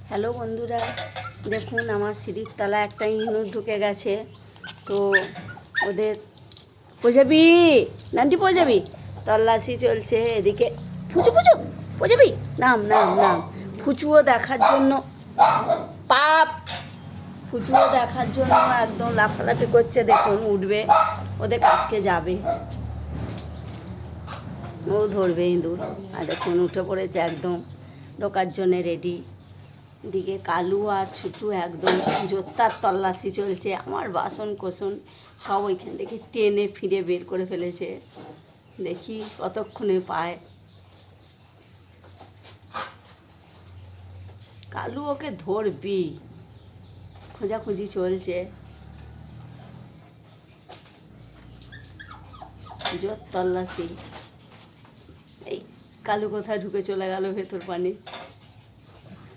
Hello বন্ধুরা, দেখুন আমার সিঁড়ির তলা একটা ইঁদুর ঢুকে গেছে। তো ওদের পজাবি নানটি পজাবি তল্লাশি চলছে। এদিকে ফুচু ফুচু পজাবি নাম নাম নাম ফুচুও দেখার জন্য পাপ ফুচুও দেখার জন্য একদম লাফালাফি করছে। দেখুন উঠবে, ওদের কাছকে যাবে, ও ধরবে ইঁদুর। আর দেখুন উঠে পড়েছে একদম ঢোকার জন্যে রেডি। দিকে কালু আর ছুটু একদম জোত্তার তল্লাশি চলছে। আমার বাসন কোসন সব ওইখান থেকে টেনে ফিরে বের করে ফেলেছে। দেখি কতক্ষণে পায়। কালু ওকে ধরবি, খোঁজাখুঁজি চলছে। জোর তল্লাশি। এই কালু কোথায় ঢুকে চলে গেল ভেতর পানি।